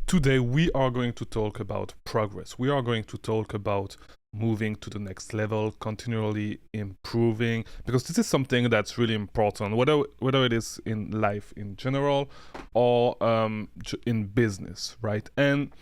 Today we are going to talk about progress. We are going to talk about moving to the next level, continually improving, because this is something that's really important, whether it is in life in general or in business, right? And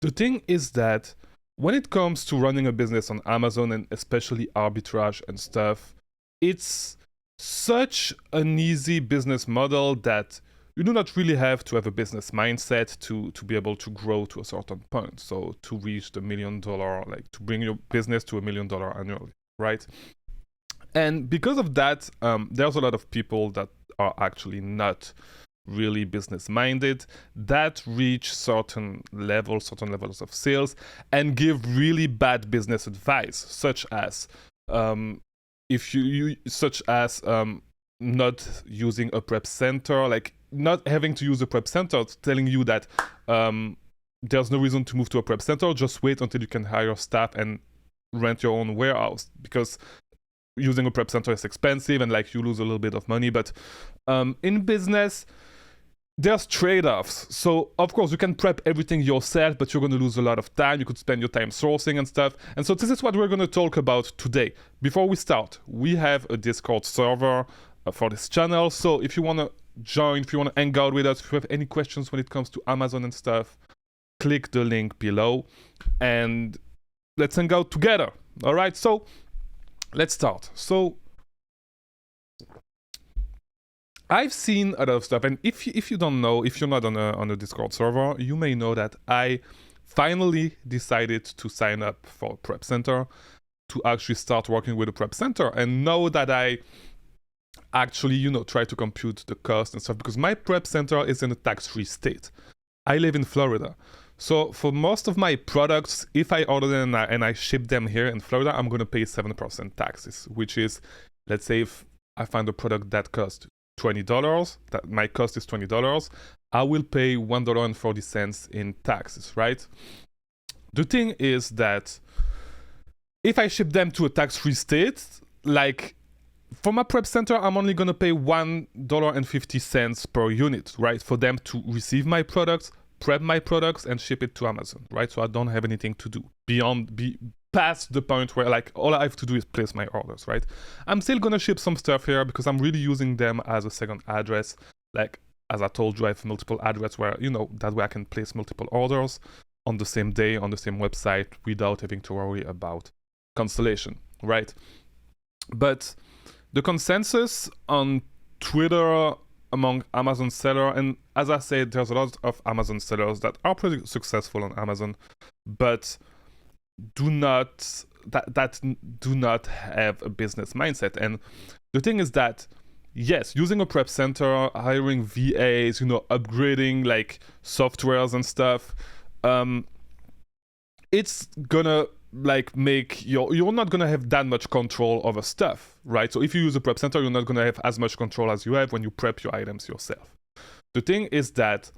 the thing is that when it comes to running a business on Amazon and especially arbitrage and stuff, it's such an easy business model that you do not really have to have a business mindset to be able to grow to a certain point. So to reach the $1 million, like to bring your business to $1 million annually, right? And because of that, there's a lot of people that are actually not really business minded, that reach certain levels of sales and give really bad business advice, such as not using a prep center, like not having to use a prep center, telling you that there's no reason to move to a prep center, just wait until you can hire staff and rent your own warehouse, because using a prep center is expensive and like you lose a little bit of money. But in business, there's trade-offs. So of course you can prep everything yourself, but you're going to lose a lot of time. You could spend your time sourcing and stuff. And so this is what we're going to talk about today. Before we start, we have a Discord server for this channel. So if you want to join, if you want to hang out with us, if you have any questions when it comes to Amazon and stuff, click the link below and let's hang out together. All right, so let's start. So I've seen a lot of stuff, and if you don't know, if you're not on a Discord server, you may know that I finally decided to sign up for a prep center, to actually start working with a prep center. And now that I actually, try to compute the cost and stuff, because my prep center is in a tax-free state. I live in Florida. So for most of my products, if I order them and I ship them here in Florida, I'm going to pay 7% taxes, which is, let's say if I find a product that costs $20, that my cost is $20, I will pay $1.40 in taxes, right? The thing is that if I ship them to a tax-free state, like for my prep center, I'm only gonna pay $1.50 per unit, right? For them to receive my products, prep my products, and ship it to Amazon, right? So I don't have anything to do past the point where like all I have to do is place my orders, right? I'm still gonna ship some stuff here because I'm really using them as a second address. Like as I told you, I have multiple addresses where that way I can place multiple orders on the same day on the same website without having to worry about cancellation, right? But the consensus on Twitter among Amazon sellers, and as I said, there's a lot of Amazon sellers that are pretty successful on Amazon, but do not have a business mindset. And the thing is that yes, using a prep center, hiring VAs, upgrading like softwares and stuff, it's gonna like make you're not gonna have that much control over stuff, right? So if you use a prep center, you're not gonna have as much control as you have when you prep your items yourself. The thing is that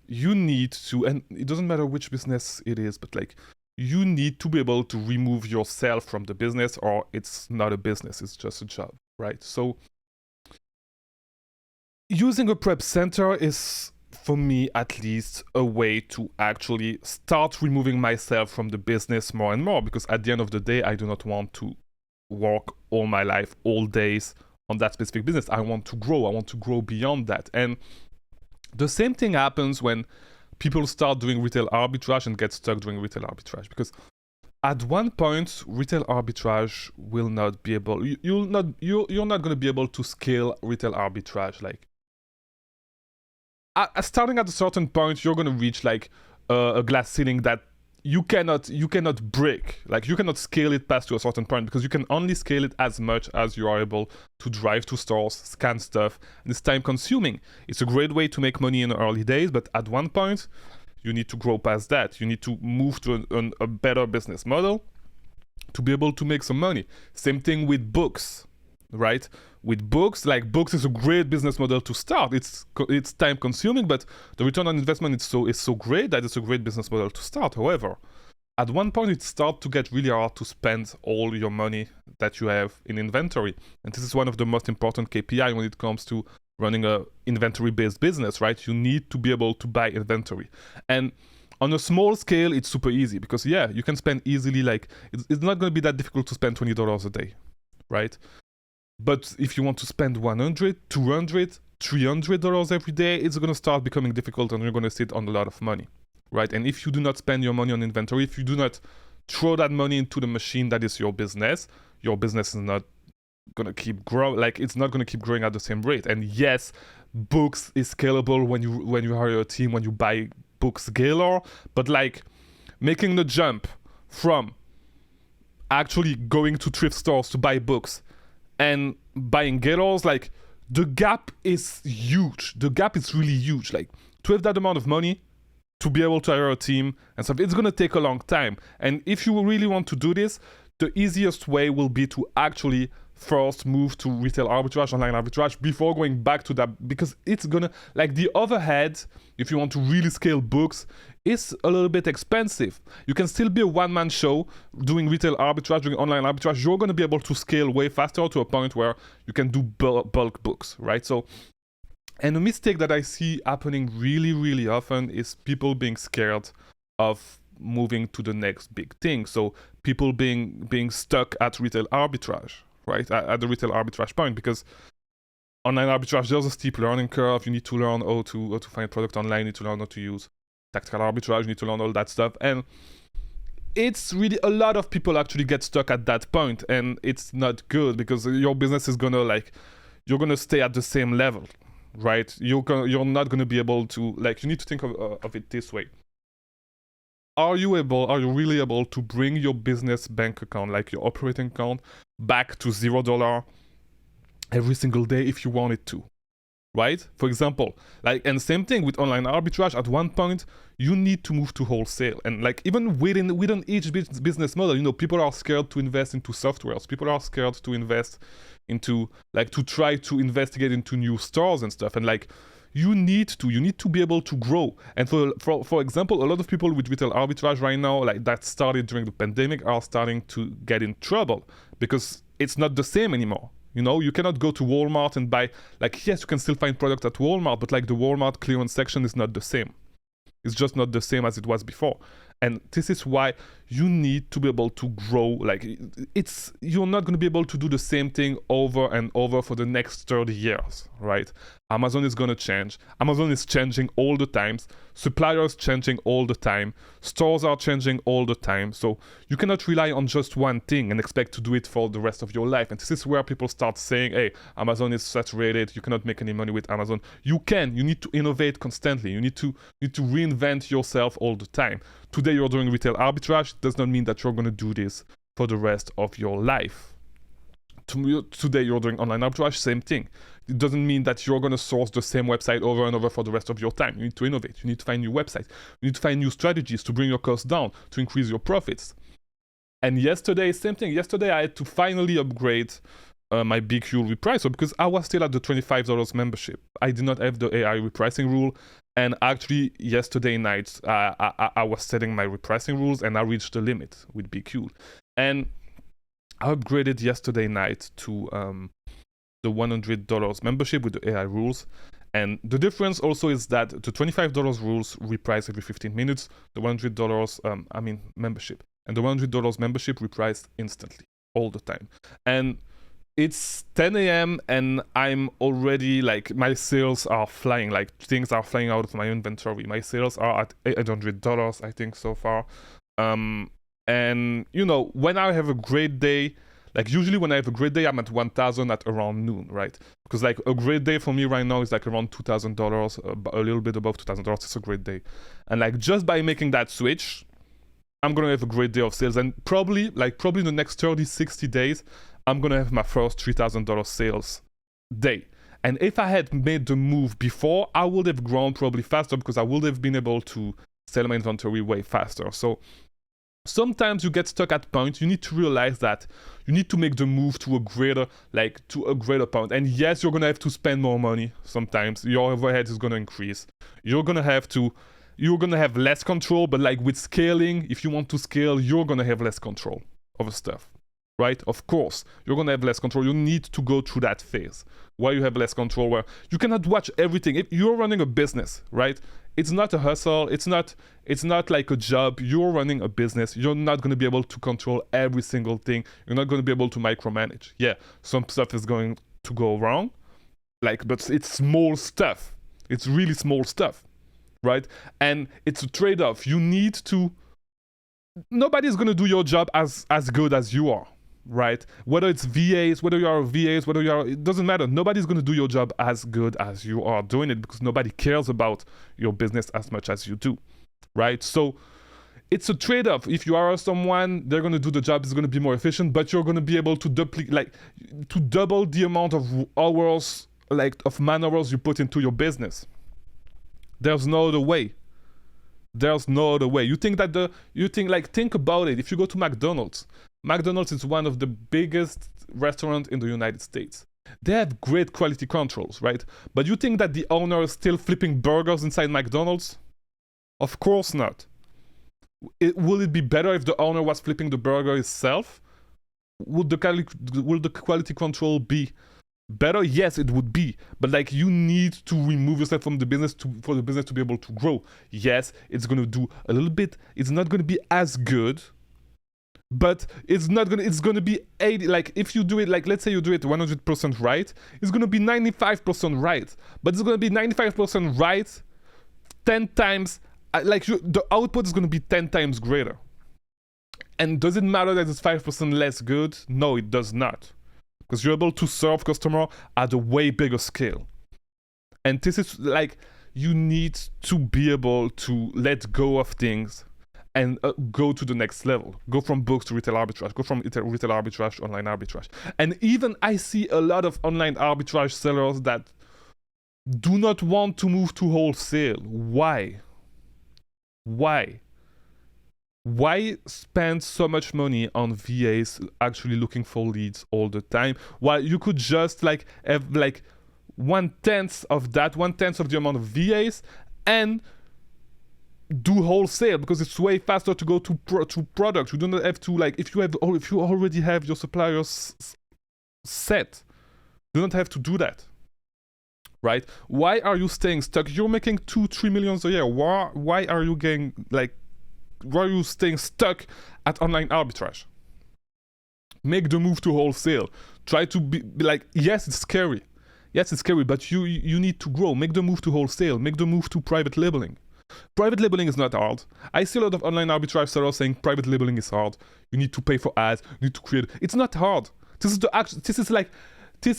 you need to, and it doesn't matter which business it is, but like you need to be able to remove yourself from the business, or it's not a business, it's just a job, right? So using a prep center is, for me at least, a way to actually start removing myself from the business more and more, because at the end of the day, I do not want to work all my life, all days on that specific business. I want to grow beyond that. And the same thing happens when people start doing retail arbitrage and get stuck doing retail arbitrage, because at one point retail arbitrage will not be able, you're not going to be able to scale retail arbitrage. Like starting at a certain point, you're going to reach like a glass ceiling that you cannot break. Like you cannot scale it past to a certain point, because you can only scale it as much as you are able to drive to stores, scan stuff, and it's time consuming. It's a great way to make money in the early days, but at one point you need to grow past that. You need to move to a better business model to be able to make some money. Same thing with books, right? With books, like books is a great business model to start. It's time consuming, but the return on investment is so great that it's a great business model to start. However, at one point it starts to get really hard to spend all your money that you have in inventory. And this is one of the most important KPI when it comes to running a inventory-based business, right? You need to be able to buy inventory. And on a small scale, it's super easy because yeah, you can spend easily, like it's not going to be that difficult to spend $20 a day, right? But if you want to spend $100, $200, $300 every day, it's going to start becoming difficult and you're going to sit on a lot of money, right? And if you do not spend your money on inventory, if you do not throw that money into the machine that is your business is not going to keep growing. Like it's not going to keep growing at the same rate. And yes, books is scalable when you hire a team, when you buy books scalar, but like making the jump from actually going to thrift stores to buy books and buying Gator's, like the gap is huge. The gap is really huge. Like to have that amount of money to be able to hire a team and stuff, it's gonna take a long time. And if you really want to do this, the easiest way will be to actually first move to retail arbitrage, online arbitrage, before going back to that, because it's gonna, like the overhead, if you want to really scale books, is a little bit expensive. You can still be a one-man show doing retail arbitrage, doing online arbitrage. You're gonna be able to scale way faster to a point where you can do bulk books, right? So, and a mistake that I see happening really, really often is people being scared of moving to the next big thing. So people being stuck at retail arbitrage, right? At the retail arbitrage point, because online arbitrage, there's a steep learning curve. You need to learn how to find product online. You need to learn how to use tactical arbitrage. You need to learn all that stuff. And it's really, a lot of people actually get stuck at that point, and it's not good because your business is gonna, like, you're gonna stay at the same level, right? You're not gonna be able to, like, you need to think of it this way. Are you really able to bring your business bank account, like your operating account, back to $0 every single day if you wanted to, right? For example, like, and same thing with online arbitrage. At one point, you need to move to wholesale, and like even within each business model, you know, people are scared to invest into softwares. People are scared to invest into, like, to try to investigate into new stores and stuff, and like. You need to be able to grow. And for example, a lot of people with retail arbitrage right now, like that started during the pandemic, are starting to get in trouble because it's not the same anymore. You know, you cannot go to Walmart and buy, like, yes, you can still find product at Walmart, but like the Walmart clearance section is not the same. It's just not the same as it was before. And this is why you need to be able to grow. Like, you're not going to be able to do the same thing over and over for the next 30 years, right? Amazon is going to change. Amazon is changing all the time. Suppliers changing all the time. Stores are changing all the time. So you cannot rely on just one thing and expect to do it for the rest of your life. And this is where people start saying, hey, Amazon is saturated. You cannot make any money with Amazon. You can. You need to innovate constantly. You need to reinvent yourself all the time. Today you're doing retail arbitrage. It does not mean that you're going to do this for the rest of your life. Today you're doing online arbitrage, same thing. It doesn't mean that you're going to source the same website over and over for the rest of your time. You need to innovate. You need to find new websites. You need to find new strategies to bring your costs down, to increase your profits. And yesterday, same thing. Yesterday I had to finally upgrade my BQ repricer because I was still at the $25 membership. I did not have the AI repricing rule. And actually, yesterday night, I was setting my repricing rules and I reached the limit with BQ. And I upgraded yesterday night to the $100 membership with the AI rules. And the difference also is that the $25 rules reprice every 15 minutes, the $100 membership. And the $100 membership repriced instantly, all the time. And it's 10 a.m. and I'm already, like, my sales are flying, like things are flying out of my inventory. My sales are at $800, I think, so far. And, you know, when I have a great day, like usually when I have a great day, I'm at 1,000 at around noon, right? Because like a great day for me right now is like around $2,000, a little bit above $2,000. It's a great day. And like just by making that switch, I'm going to have a great day of sales. And probably in the next 30, 60 days, I'm going to have my first $3,000 sales day. And if I had made the move before, I would have grown probably faster because I would have been able to sell my inventory way faster. So sometimes you get stuck at point. You need to realize that you need to make the move to a greater point. And yes, you're going to have to spend more money sometimes. Your overhead is going to increase. You're going to have less control, but like with scaling, if you want to scale, you're going to have less control over stuff. right? Of course, you're gonna have less control. You need to go through that phase where you have less control, where you cannot watch everything. If you're running a business, right? It's not a hustle. It's not like a job. You're running a business. You're not gonna be able to control every single thing. You're not gonna be able to micromanage. Yeah, some stuff is going to go wrong, but it's small stuff. It's really small stuff, right? And it's a trade-off. You need to. Nobody's gonna do your job as good as you are, right? Whether it's VAs, whether you are VAs, it doesn't matter. Nobody's going to do your job as good as you are doing it, because nobody cares about your business as much as you do, right? So it's a trade-off. If you are someone, they're going to do the job, it's going to be more efficient, but you're going to be able to double the amount of hours, of man hours you put into your business. There's no other way. There's no other way. Think about it. If you go to McDonald's is one of the biggest restaurants in the United States. They have great quality controls, right? But you think that the owner is still flipping burgers inside McDonald's? Of course not. Will it be better if the owner was flipping the burger himself? Will the quality control be better? Yes, it would be. But you need to remove yourself from the business for the business to be able to grow. Yes, it's going to do a little bit. It's not going to be as good, but it's going to be 80. If you do it, let's say you do it 100% right, it's going to be 95% right. But it's going to be 95% right 10 times. The output is going to be 10 times greater. And does it matter that it's 5% less good? No, it does not. Because you're able to serve customer at a way bigger scale. And this is you need to be able to let go of things and go to the next level. Go from books to retail arbitrage. Go from retail arbitrage to online arbitrage. And even I see a lot of online arbitrage sellers that do not want to move to wholesale. Why? Why spend so much money on VAs actually looking for leads all the time, while you could just have 1/10 of that, 1/10 of the amount of VAs, and do wholesale, because it's way faster to go to product. You don't have to if you already have your suppliers set, you don't have to do that, right? Why are you staying stuck? You're making 2-3 million a year. Why are you getting why are you staying stuck at online arbitrage? Make the move to wholesale. Try to be yes, it's scary. Yes, it's scary, but you need to grow. Make the move to wholesale. Make the move to private labeling. Private labeling is not hard. I see a lot of online arbitrage sellers saying private labeling is hard. You need to pay for ads. You need to create. It's not hard. This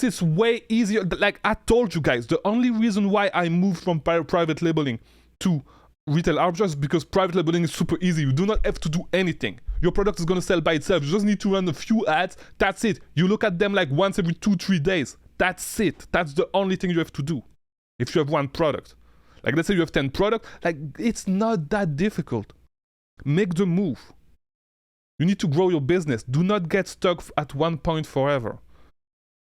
is way easier. I told you guys, the only reason why I moved from private labeling to retail arbitrage is because private labeling is super easy. You do not have to do anything. Your product is going to sell by itself. You just need to run a few ads. That's it. You look at them once every 2-3 days. That's it. That's the only thing you have to do. If you have one product. Let's say you have 10 products. It's not that difficult. Make the move. You need to grow your business. Do not get stuck at one point forever.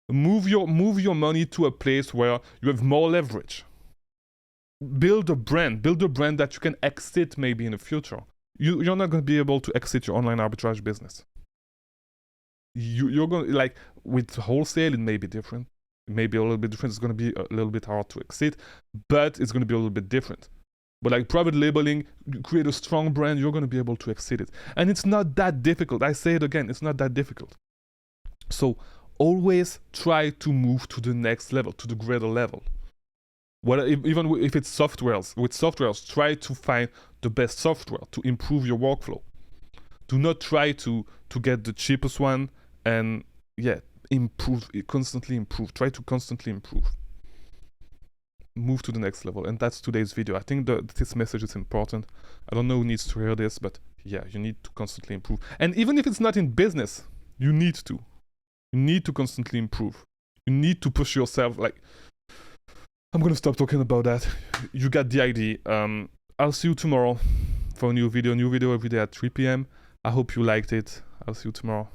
Move your money to a place where you have more leverage. Build a brand that you can exit maybe in the future. You're not going to be able to exit your online arbitrage business. You're going with wholesale, it may be different. It may be a little bit different. It's going to be a little bit hard to exit, but it's going to be a little bit different. But private labeling, you create a strong brand, you're going to be able to exit it. And it's not that difficult. I say it again, it's not that difficult. So always try to move to the next level, to the greater level. Even if it's softwares, try to find the best software to improve your workflow. Do not try to get the cheapest one, and constantly improve. Try to constantly improve. Move to the next level. And that's today's video. I think this message is important. I don't know who needs to hear this, but you need to constantly improve. And even if it's not in business, you need to. You need to constantly improve. You need to push yourself. I'm going to stop talking about that. You got the idea. I'll see you tomorrow for a new video. New video every day at 3 p.m. I hope you liked it. I'll see you tomorrow.